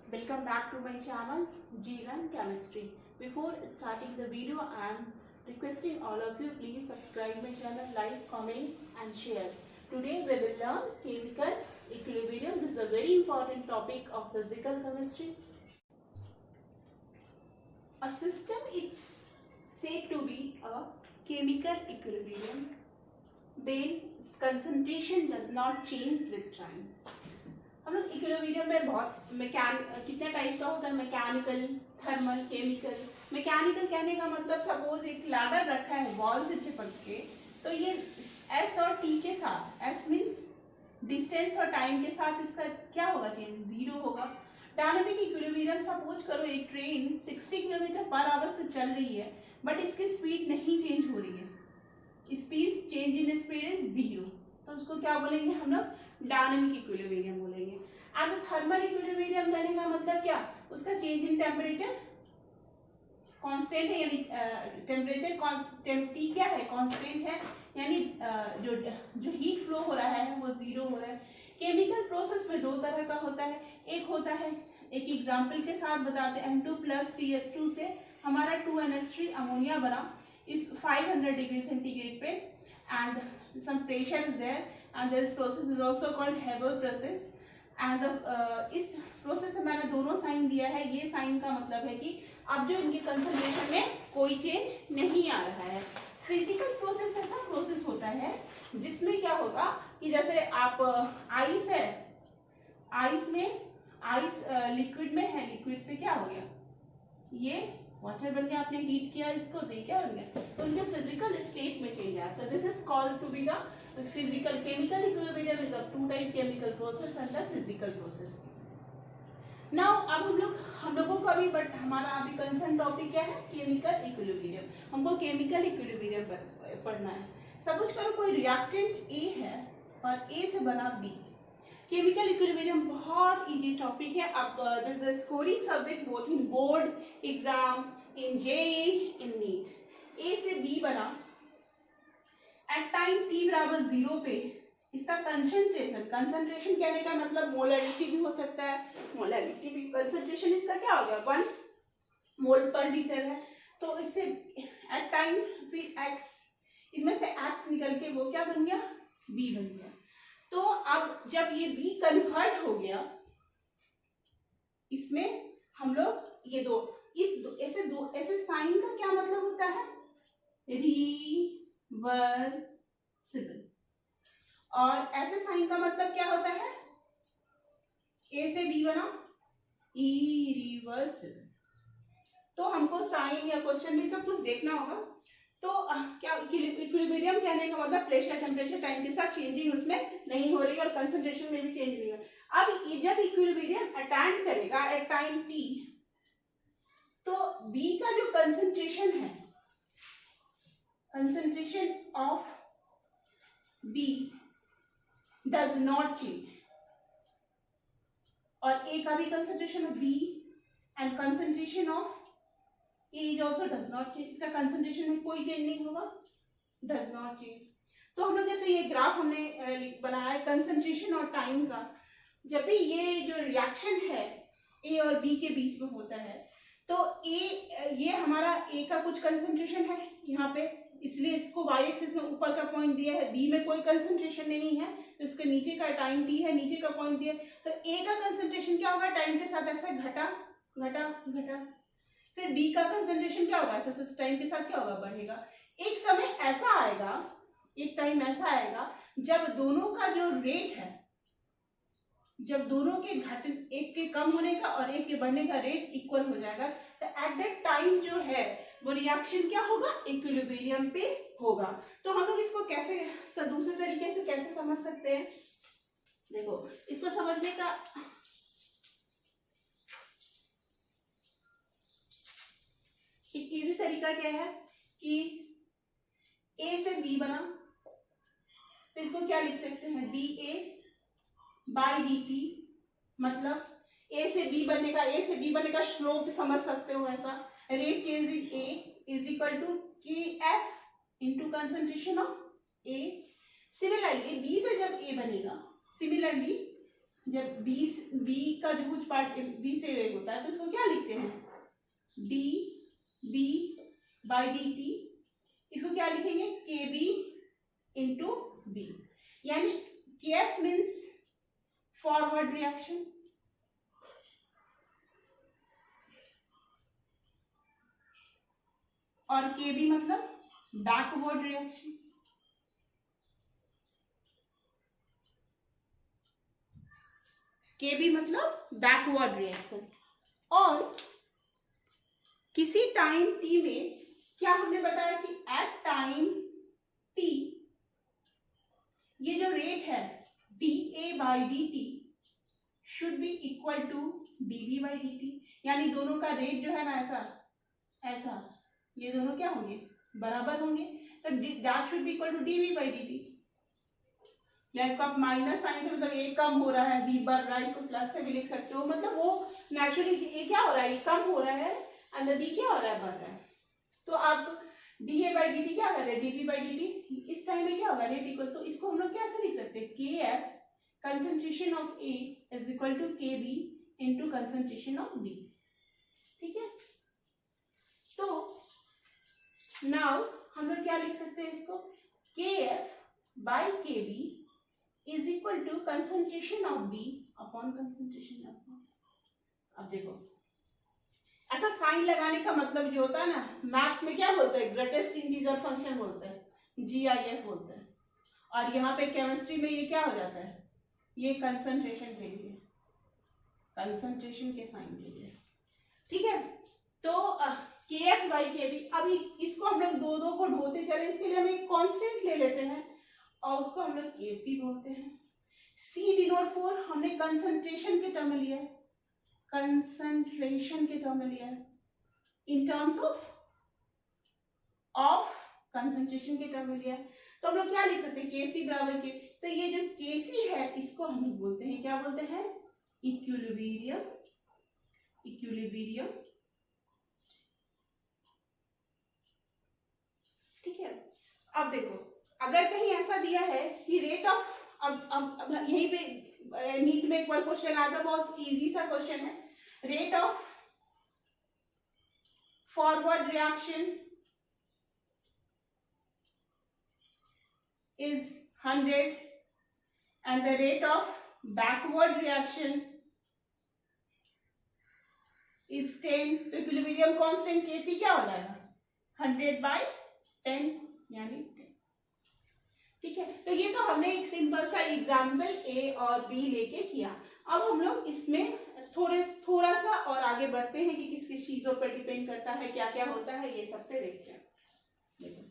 Welcome back to my channel G-Learn Chemistry. Before starting the video, I am requesting all of you please subscribe my channel, like, comment and share. Today we will learn chemical equilibrium. This is a very important topic of physical chemistry. A system is said to be a chemical equilibrium when concentration does not change with time. हम लोग equilibrium में बहुत कितने type का होता है, mechanical, thermal, chemical. Mechanical कहने का मतलब सपोज एक लैडर रखा है वॉल से चिपक के, तो ये एस और टी के साथ, एस मीन्स डिस्टेंस और टाइम के साथ इसका क्या होगा, चेंज जीरो होगा। डायनामिक इक्विलिब्रियम सपोज करो एक ट्रेन 60 किलोमीटर पर आवर से चल रही है बट इसकी स्पीड नहीं चेंज हो रही है, speed change in speed is zero, तो उसको क्या बोलेंगे हम लोग, डायनामिक इक्विलिब्रियम बोलेंगे। एंड थर्मल इक्विलिब्रियम कहने का मतलब क्या, उसका चेंज इन टेम्परेचर कांस्टेंट है, यानी टेम्परेचर टी क्या है, कांस्टेंट है, यानी जो हीट फ्लो हो रहा है वो जीरो हो रहा है। केमिकल प्रोसेस में दो तरह का होता है, एक होता है, एक एग्जांपल के साथ बताते हैं, N2 + 3H2 से हमारा 2NH3 अमोनिया बना इस 500 डिग्री सेंटीग्रेड पे, and some pressure is there and this process is also called Haber process and इस प्रोसेस में मैंने दोनों साइन दिया है। ये साइन का मतलब है कि अब जो इनके कंसंट्रेशन में कोई चेंज नहीं आ रहा है। फिजिकल प्रोसेस ऐसा प्रोसेस होता है जिसमें क्या होगा कि जैसे आप आइस है, आइस में आइस लिक्विड में है, लिक्विड से क्या हो गया, ये वाटर बन गया, आपने हीट किया इसको, दे क्या बन गया, तो उनके फिजिकल स्टेट में चेंज आता है। This is called to be the physical chemical equilibrium is a two type chemical process and the physical process. Now अब हम लोगों को अभी बट हमारा अभी कंसर्न टॉपिक क्या है, केमिकल इक्विलिब्रियम। हमको केमिकल इक्विलिब्रियम पढ़ना है। सपोज करो कोई रिएक्टेंट ए है और ए से बना बी। केमिकल इक्विलिब्रियम बहुत इजी टॉपिक है। अब this is scoring subject both in board exam, in JEE, in NEET. A से बी बना एट टाइम t बराबर 0 पे इसका कंसंट्रेशन कहने का मतलब मोलरिटी भी हो सकता है, मोलरिटी भी, कंसंट्रेशन इसका क्या हो गया, 1 मोल पर लीटर है, तो इससे एट टाइम फिर x, इनमें से x निकल के वो क्या बन गया, b बन गया। तो अब जब ये b कन्वर्ट हो गया, इसमें हम लोग ये ऐसे साइन का क्या मतलब होता है, रिवर्सिबल, और ऐसे साइन का मतलब क्या होता है, ए से बी बना इरिवर्सिबल। तो हमको साइन या क्वेश्चन में सब कुछ देखना होगा। तो क्या इक्विलिब्रियम कहने का मतलब प्रेशर, टेम्परेचर, टाइम के साथ चेंजिंग उसमें नहीं हो रही और कंसंट्रेशन में भी चेंज नहीं हो रहा। अब जब इक्विलिब्रियम अटेंड करेगा एट टाइम टी, तो बी का जो कंसंट्रेशन है, concentration of B does not change, और A का भी concentration of B and concentration of A is also does not change, इसका concentration में कोई change नहीं होगा, does not change। तो हम लोग जैसे ये ग्राफ हमने बनाया है concentration और टाइम का, जब भी ये जो रिएक्शन है A और B के बीच में होता है, तो A, ये हमारा A का कुछ concentration है यहाँ पे, इसलिए इसको y एक्सिस में ऊपर का पॉइंट दिया है। B में कोई कंसंट्रेशन नहीं है तो इसके नीचे का टाइम t है, नीचे का पॉइंट दिया, तो A का कंसंट्रेशन क्या होगा, टाइम के साथ ऐसे घटा घटा घटा, फिर B का कंसंट्रेशन क्या होगा, ऐसे टाइम के साथ क्या होगा, बढ़ेगा। एक समय ऐसा आएगा, एक टाइम ऐसा आएगा जब दोनों का जो रेट है, जब दोनों के एक के कम होने का और एक के बढ़ने का रेट इक्वल हो जाएगा, तो एट दैट टाइम जो है वो रिएक्शन क्या होगा, इक्विलिब्रियम पे होगा। तो हम लोग इसको कैसे दूसरे तरीके से कैसे समझ सकते हैं, देखो इसको समझने का एक इजी तरीका क्या है कि ए से बी बना, तो इसको क्या लिख सकते हैं, dA/dt, मतलब ए से बी बनने का स्लोप समझ सकते हो ऐसा, rate change in A is equal to KF into concentration of A. Similarly B से जब ए बनेगा, सिमिलरली जब बी का जो कुछ पार्ट बी से होता है तो इसको क्या लिखते हैं, d B by d t, इसको क्या लिखेंगे, के बी इंटू बी, यानी के एफ मीन्स फॉरवर्ड रिएक्शन और के बी मतलब बैकवर्ड रिएक्शन। के बी मतलब बैकवर्ड रिएक्शन। और किसी टाइम टी में क्या हमने बताया कि एट टाइम टी ये जो रेट है d A by d t should be equal to d B by d t, यानी दोनों का रेट जो है ना ऐसा ऐसा, ये दोनों क्या होंगे, बराबर होंगे, तो that should be equal to d B by d t. या इसको आप माइनस साइन से, मतलब ए कम हो रहा है बी बढ़ रहा है, इसको प्लस से भी लिख सकते हो, मतलब वो नेचुरली ए क्या हो रहा है, कम हो रहा है, अंदर बी क्या हो रहा है, बढ़ रहा है। तो आप d A by d t क्या कर रहे हैं, d B by d t, इस टाइम में क्या होगा, रेट इक्वल, तो इसको हम लोग कैसे लिख सकते हैं, K F concentration of A is equal to K B into concentration of B. ठीक है, तो नाउ हम लोग क्या लिख सकते हैं इसको, K F by K B is equal to concentration of B upon concentration of B. अब देखो ऐसा साइन लगाने का मतलब जो होता है ना, मैथ्स में क्या बोलते हैं, ग्रेटेस्ट इंटीजर फंक्शन बोलते हैं, GIF बोलते हैं, और यहाँ पे केमिस्ट्री में ये क्या हो जाता है, ये कंसंट्रेशन के लिए, कंसंट्रेशन के साइन के लिए। ठीक है, तो के एफ बाई के बी, अभी इसको हम लोग दो दो को ढोते चले, इसके लिए हम एक कांस्टेंट ले लेते हैं और उसको हम लोग के सी बोलते हैं। सी डिनोट फॉर, हमने कंसंट्रेशन के टर्म में लिया है, कंसंट्रेशन के टर्म में लिया है, इन टर्म्स ऑफ कंसंट्रेशन के टर्म में लिया है, तो हम लोग क्या लिख सकते हैं, के सी बराबर के, तो ये जो के सी है इसको हम लोग बोलते हैं, क्या बोलते हैं, इक्विलिब्रियम, इक्विलिब्रियम। ठीक है, अब देखो अगर कहीं ऐसा दिया है कि रेट ऑफ, अब यहीं पे नीट में एक बार क्वेश्चन आता है, बहुत इजी सा क्वेश्चन है, rate of forward reaction is 100 and the rate of backward reaction is 10, तो इक्विलिब्रियम कांस्टेंट Kc क्या हो जाएगा, 100/10 यानी 10। ठीक है, तो ये तो हमने एक सिंपल सा एग्जाम्पल ए और बी लेके किया। अब हम लोग इसमें थोड़ा सा और आगे बढ़ते हैं कि किस किस चीजों पर डिपेंड करता है, क्या क्या होता है, ये सब पे देखते हैं। देखो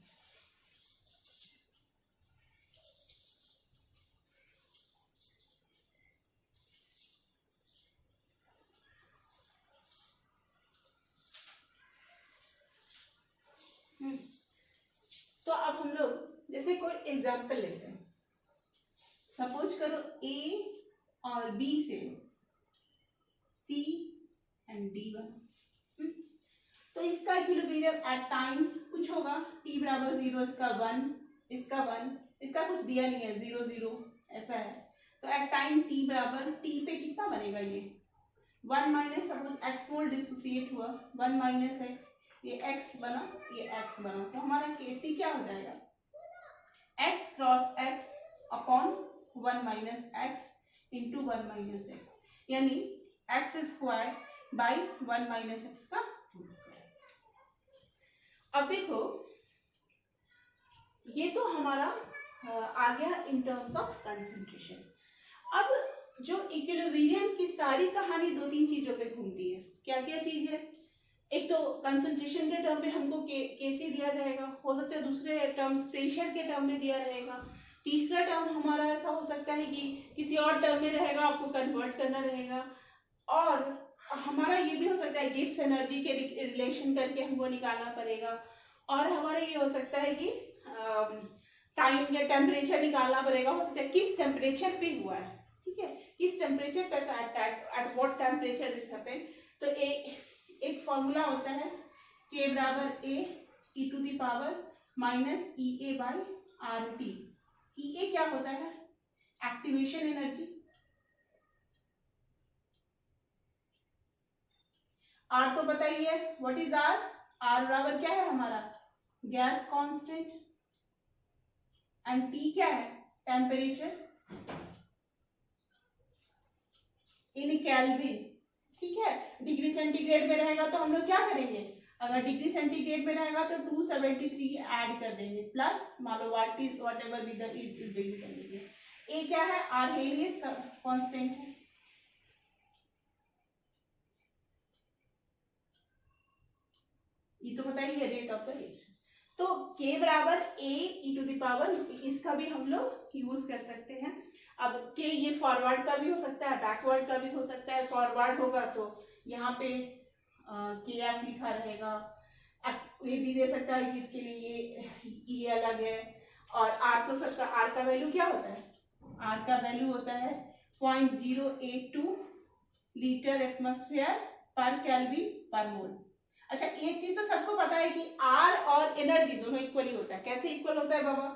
तो अब हम लोग जैसे कोई एग्जाम्पल लेते हैं, सपोज करो ए और बी से सी एंड डी बना, तो इसका इक्विलिब्रियम एट टाइम कुछ होगा, टी बराबर 0, इसका 1, इसका 1, इसका कुछ दिया नहीं है, 0 0 ऐसा है, तो एट टाइम टी बराबर, टी पे कितना बनेगा, ये 1 माइनस, सपोज एक्स मोल डिसोसिएट हुआ, 1 माइनस एक्स, ये x बना, ये x बना, तो हमारा Kc क्या हो जाएगा, x cross x upon 1 minus x into 1 minus x, यानी x square by 1 minus x का स्क्वायर। अब देखो ये तो हमारा आ गया इन टर्म्स ऑफ कंसंट्रेशन। अब जो इक्विलिब्रियम की सारी कहानी दो तीन चीजों पे घूमती है, क्या क्या चीज है, एक तो कंसंट्रेशन के टर्म में हमको केसी दिया जाएगा, हो सकता है दूसरे टर्म्स प्रेशर के टर्म में दिया रहेगा, तीसरा टर्म हमारा ऐसा हो सकता है कि किसी और टर्म में रहेगा, आपको कन्वर्ट करना रहेगा, और हमारा ये भी हो सकता है गिब्स एनर्जी के रिलेशन करके हमको निकालना पड़ेगा, और हमारा ये हो सकता है कि टाइम या टेम्परेचर निकालना पड़ेगा, हो सकता है किस टेम्परेचर पे हुआ है, ठीक है, किस टेम्परेचर पे, at what temperature this happened. तो एक फॉर्मूला होता है k बराबर a e to the power minus EA by RT। EA क्या होता है, एक्टिवेशन एनर्जी, आर तो पता ही है, व्हाट इज आर? आर बराबर क्या है हमारा? Gas constant. एंड टी क्या है? Temperature in kelvin. ठीक है, डिग्री सेंटीग्रेड में रहेगा तो हम लोग क्या करेंगे, अगर डिग्री सेंटीग्रेड में रहेगा तो 273 ऐड कर देंगे, प्लस मान लो what ever be the degree centigrade. A क्या है? आर्हेनियस कांस्टेंट है। ये तो पता ही है, रेट ऑफ द रिएक्शन। तो K बराबर A e to the power, इसका भी हम लोग यूज कर सकते हैं। अब K ये फॉरवर्ड का भी हो सकता है, बैकवर्ड का भी हो सकता है। फॉरवर्ड होगा तो यहाँ पे KF लिखा रहेगा, ये भी दे सकता है कि इसके लिए ये अलग है। और R तो सबका, R का वैल्यू क्या होता है? R का वैल्यू होता है 0.082 लीटर एटमॉस्फेयर पर केल्विन पर मोल। अच्छा, एक चीज तो सबको पता है कि R और एनर्जी दोनों इक्वली होता है। कैसे इक्वल होता है बाबा?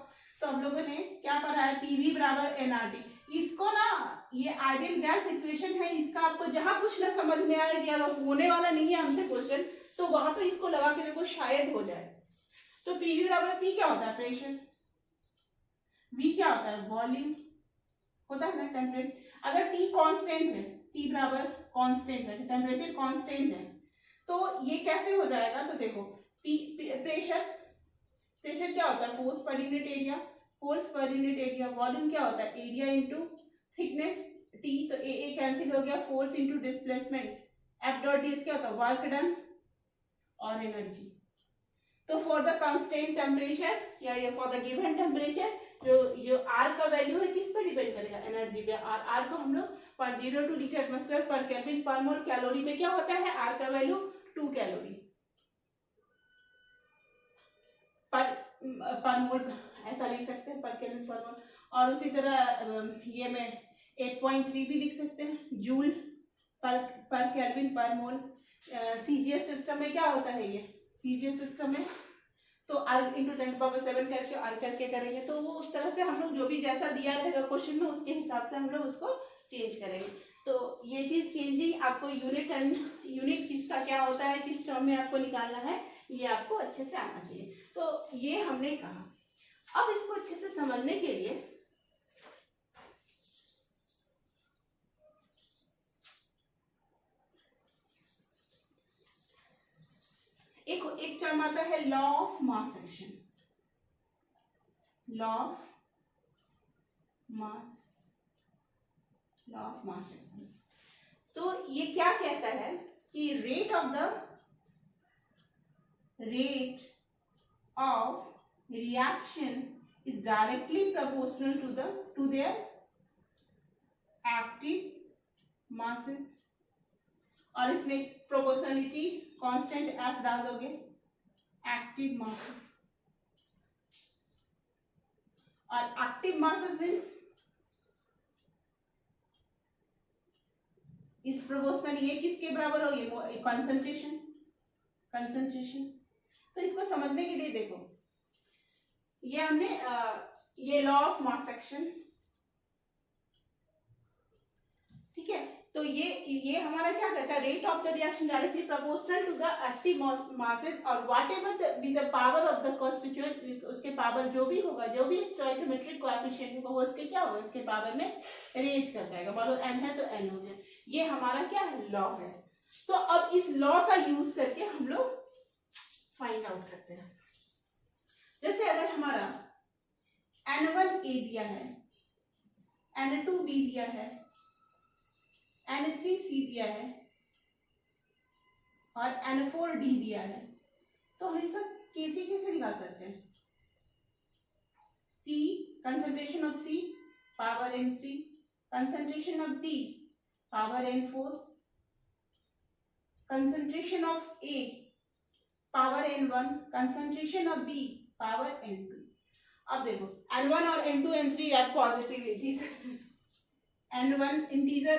तो हम लोगों ने क्या पढ़ा है, पीवी बराबर एनआरटी। इसको ना, ये आइडियल गैस इक्वेशन है, इसका आपको जहां कुछ ना समझ में आए, अगर होने वाला नहीं है हमसे क्वेश्चन, तो वहां पे इसको लगा के देखो, शायद हो जाए। तो पीवी बराबर पी क्या होता है? प्रेशर। वी क्या होता है? वॉल्यूम होता है ना, टेम्परेचर। अगर टी कांस्टेंट है, टी बराबर कांस्टेंट है, टेम्परेचर कांस्टेंट है, तो ये कैसे हो जाएगा? तो देखो, प्रेशर, प्रेशर क्या होता है? Force per unit area, force per unit area. Volume क्या होता है? एरिया इनटू थिकनेस टी, तो ए कैंसिल हो गया, force into displacement, F dot D क्या होता है? वर्क डन और एनर्जी। तो फॉर द कांस्टेंट टेम्परेचर या ये फॉर द गिवन टेम्परेचर, जो आर का वैल्यू है किस पर डिपेंड करेगा? एनर्जी पे। और आर को हम लोग 0.02 लीटर एटमॉस्फेयर पर केल्विन पर मोल, कैलोरी में क्या होता है? आर का वैल्यू 2 कैलोरी पर मोल, ऐसा लिख सकते हैं, पर केल्विन पर मोल। और उसी तरह ये में 8.3 भी लिख सकते हैं, जूल पर केल्विन पर मोल। सीजीएस सिस्टम में क्या होता है? ये सीजीएस सिस्टम में तो R इंटू 10⁻7 करके R करके करेंगे, तो वो उस तरह से हम लोग जो भी जैसा दिया रहेगा क्वेश्चन में, उसके हिसाब से हम लोग उसको चेंज करेंगे। तो ये चीज चेंजिंग आपको यूनिट एंड यूनिट किसका क्या होता है, किस टर्म में आपको निकालना है, ये आपको अच्छे से आना चाहिए। तो ये हमने कहा। अब इसको अच्छे से समझने के लिए एक टर्म आता है law of mass action. Law of mass action. तो ये क्या कहता है कि rate of reaction is directly proportional to their active masses. और इसमें प्रोपोर्शनलिटी कांस्टेंट एफ डाल दोगे, एक्टिव मासेस। और एक्टिव मासेस मींस इस प्रोपोर्शनल, ये किसके बराबर होगी? कंसंट्रेशन। तो इसको समझने के लिए देखो, ये हमने ये लॉ ऑफ मास एक्शन, ठीक है। तो ये हमारा क्या कहता है? Rate of the reaction directly proportional to the active masses, और whatever be the power of the constituent, उसके पावर जो भी होगा, जो भी स्टोइकोमेट्रिक कोएफिशिएंट होगा, वो इसके क्या होगा? इसके पावर में रेंज कर जाएगा। मान लो n है तो n हो गया। ये हमारा क्या है? लॉ है। तो अब इस लॉ का यूज करके हम लोग फाइंड आउट करते हैं। जैसे अगर हमारा N1 A दिया है, N2 B दिया है, N3 C दिया है और N4 D दिया है, तो हम इसका केसी कैसे निकाल सकते हैं? C, concentration of C power N3, concentration of D power N4, concentration of A power N1, concentration of B power N2। अब देखो N1 और N2 N3 यार पॉजिटिव इंटीजर, N1 इंटीजर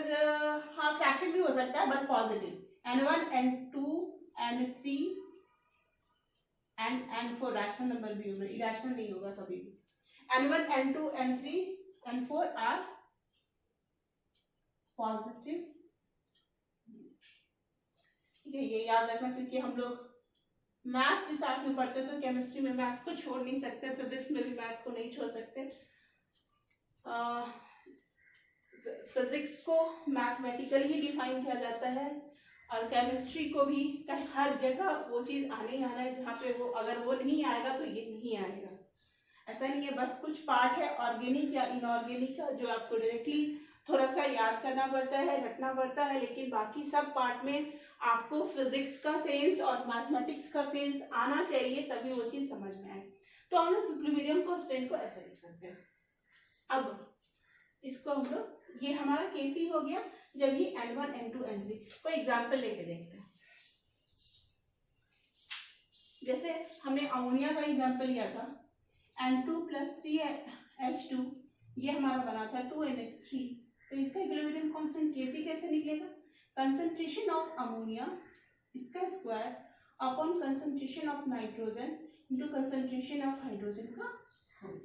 हाँ फ्रैक्शन भी हो सकता है but positive, N1 N2 N3 and N4 rational number भी होगा, इरेशनल नहीं होगा कभी भी। N1 N2 N3 N4 are positive. ठीक है, ये याद रखना, क्योंकि हम लोग मैथ्स भी साथ में पढ़ते तो केमिस्ट्री में मैथ्स को छोड़ नहीं सकते, फिजिक्स में भी मैथ्स को नहीं छोड़ सकते। फिजिक्स को मैथमेटिकली डिफाइन किया जाता है और केमिस्ट्री को भी हर जगह वो चीज आने ही आना है जहाँ पे वो, अगर वो नहीं आएगा तो ये नहीं आएगा। ऐसा नहीं है बस कुछ पार्ट है ऑर्गेनिक या इनऑर्गेनिक का जो आपको डायरेक्टली थोड़ा सा याद करना पड़ता है, रटना पड़ता है, लेकिन बाकी सब पार्ट में आपको फिजिक्स का सेंस और मैथमेटिक्स का सेंस आना चाहिए, तभी वो चीज समझ में आए। तो हम लोग इक्विलिब्रियम कांस्टेंट को ऐसे लिख सकते हैं। अब इसको हम लोग, ये हमारा केसी हो गया जब ये N1 N2 N3। कोई एग्जाम्पल लेके देखते हैं। जैसे हमने अमोनिया का एग्जाम्पल लिया था, N2 + 3H2, ये हमारा बना था 2NH3। तो इसका इक्विलिब्रियम कांस्टेंट केसी कैसे निकलेगा? कंसंट्रेशन ऑफ अमोनिया इसका square upon concentration of nitrogen into concentration of hydrogen का होल।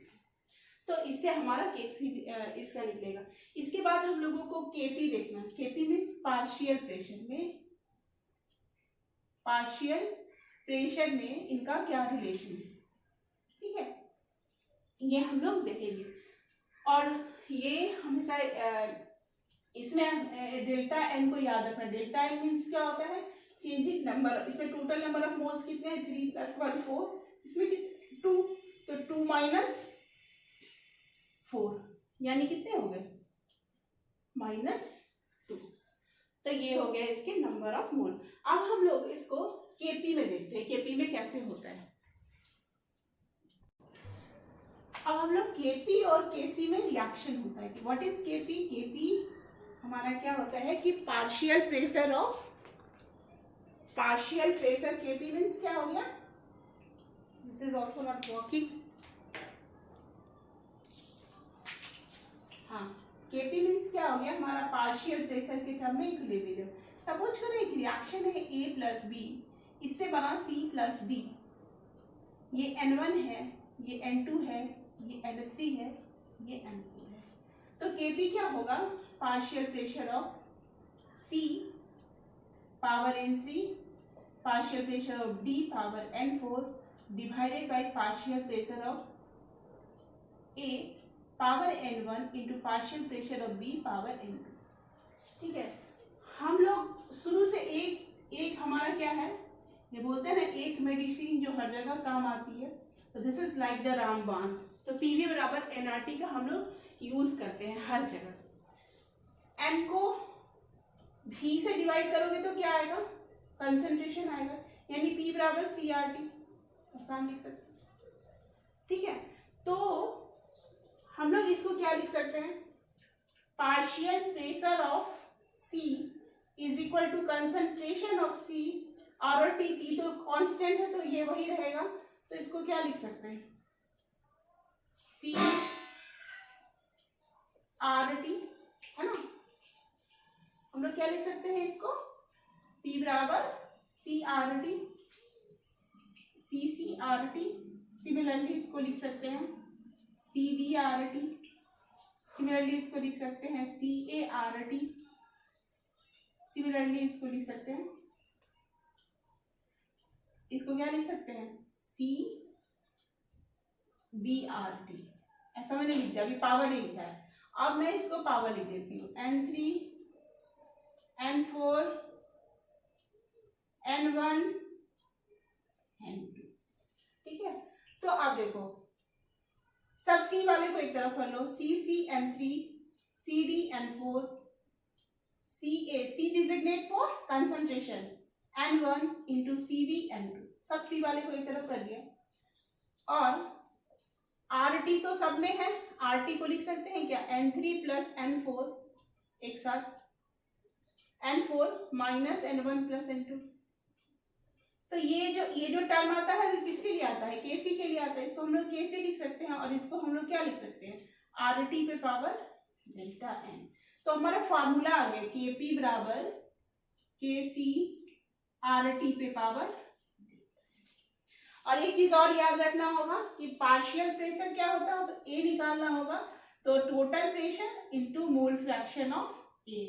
तो इससे हमारा केसी इसका निकलेगा। इसके बाद हम लोगों को केपी देखना है। केपी मीन्स पार्शियल प्रेशर में इनका क्या रिलेशन है, ठीक है, ये हम लोग देखेंगे। और ये हमेशा इसमें डेल्टा एन को याद रखना। डेल्टा एन मीन्स क्या होता है? Changing number. इसमें टोटल नंबर ऑफ मोल्स कितने हैं? 3 + 1 4, इसमें 2, तो 2 - 4 यानी कितने हो गए? -2। तो ये हो गया इसके नंबर ऑफ मोल। अब हम लोग इसको केपी में देखते हैं, केपी में कैसे होता है। अब हम लोग केपी और केसी में रिएक्शन होता है कि व्हाट इज केपी? केपी हमारा क्या होता है कि पार्शियल प्रेशर। केपी मीन्स क्या हो गया? This is also not working. हाँ, केपी मीन्स क्या हो गया? हमारा पार्शियल प्रेशर के टर्म में इक्विलिब्रियम। सपोज करो एक रिएक्शन है A + B, इससे बना C + D। ये N1 है, ये N2 है, ये N3 है, ये N4 है। तो Kp क्या होगा? Partial pressure of C power N3 partial pressure of D power N4 divided by partial pressure of A power N1 into partial pressure of B power N2। ठीक है, हम लोग शुरू से एक हमारा क्या है, ये बोलते हैं ना एक मेडिसिन जो हर जगह काम आती है। तो दिस इज लाइक द रामबाण। तो पीवी बराबर एनआरटी का हम लोग यूज करते हैं हर जगह। एन को भी से डिवाइड करोगे तो क्या आएगा? कंसंट्रेशन आएगा, यानी पी बराबर सी आर टी। आसान लिख सकते हैं। ठीक है, तो हम लोग इसको क्या लिख सकते हैं? Partial pressure of C is equal to concentration of C और टी तो कांस्टेंट है तो ये वही रहेगा। तो इसको क्या लिख सकते हैं? C R T, है ना। हम लोग क्या लिख सकते हैं इसको? P बराबर C R T, C R T। Similarly इसको लिख सकते हैं C B R T। Similarly इसको लिख सकते हैं C A R T। Similarly इसको लिख सकते हैं, इसको क्या लिख सकते हैं? C B R T। ऐसा मैंने लिख दिया, अभी पावर नहीं लिखा है। अब मैं इसको पावर लिख देती हूँ। N3 N4 N1 N2। ठीक है, तो अब देखो सब C वाले को एक तरफ कर लो। C N3 CD N4 CA, C designate for concentration, N1 into CB N2। सब C वाले को एक तरफ कर दिया। और RT तो सब में है, RT को लिख सकते हैं क्या? N3 + N4 एक साथ, N4 - N1 + N2। तो ये जो टर्म आता है वो किसके लिए आता है? केसी के लिए आता है। इसको हम लोग केसी लिख सकते हैं और इसको हम लोग क्या लिख सकते हैं? RT पे पावर डेल्टा एन। तो हमारा फॉर्मूला आ गया केपी बराबर केसी RT पे पावर। और एक चीज और याद रखना होगा कि पार्शियल प्रेशर क्या होता है, तो ए निकालना होगा। तो total pressure into mole fraction of A.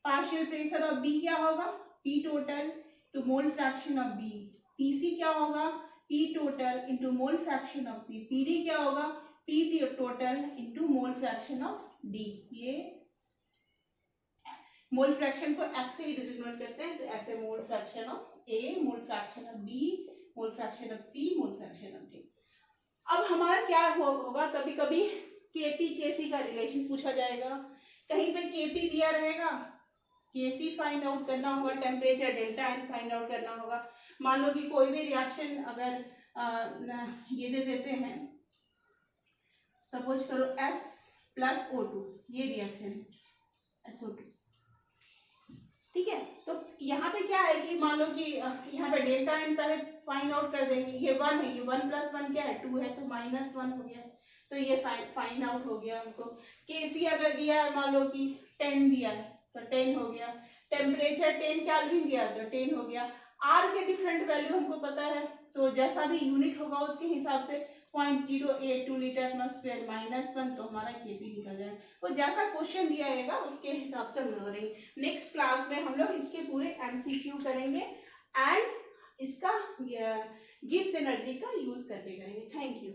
Partial pressure of B क्या होगा? P total to mole fraction of B, PC क्या होगा, P total into mole fraction of C, PD क्या होगा, P total into mole fraction of D. ये mole fraction को F से ही designate करते हैं, तो ऐसे mole fraction of A, mole fraction of B, mole fraction of C, mole fraction of D. अब हमारा क्या होगा, कभी कभी केपी केसी का रिलेशन पूछा जाएगा, कहीं पे केपी दिया रहेगा, केसी फाइंड आउट करना होगा, temperature delta N find out करना होगा। मान लो कि कोई भी रिएक्शन अगर ये दे देते हैं, सपोज करो S प्लस O2, ये रिएक्शन है SO2, ठीक है। तो यहाँ पे क्या है कि मान लो कि यहाँ पे डेल्टा एन पहले फाइंड आउट कर देंगे, ये 1 है, ये 1 प्लस 1 क्या है 2 है, तो -1 हो गया, तो ये फाइंड आउट हो गया हमको। केसी अगर दिया है, मान लो कि 10 दिया है तो 10 हो गया, टेम्परेचर 10 केल्विन दिया तो 10 हो गया। आर के डिफरेंट वैल्यू हमको पता है, तो जैसा भी यूनिट होगा उसके हिसाब से 0.082 लीटर एटमॉस्फेयर -1, तो हमारा केपी निकल जाए। तो जैसा क्वेश्चन दिया जाएगा उसके हिसाब से हम लोग करेंगे। नेक्स्ट क्लास में हम लोग इसके पूरे एमसीक्यू करेंगे एंड इसका गिब्स एनर्जी का यूज करके करेंगे। Thank you.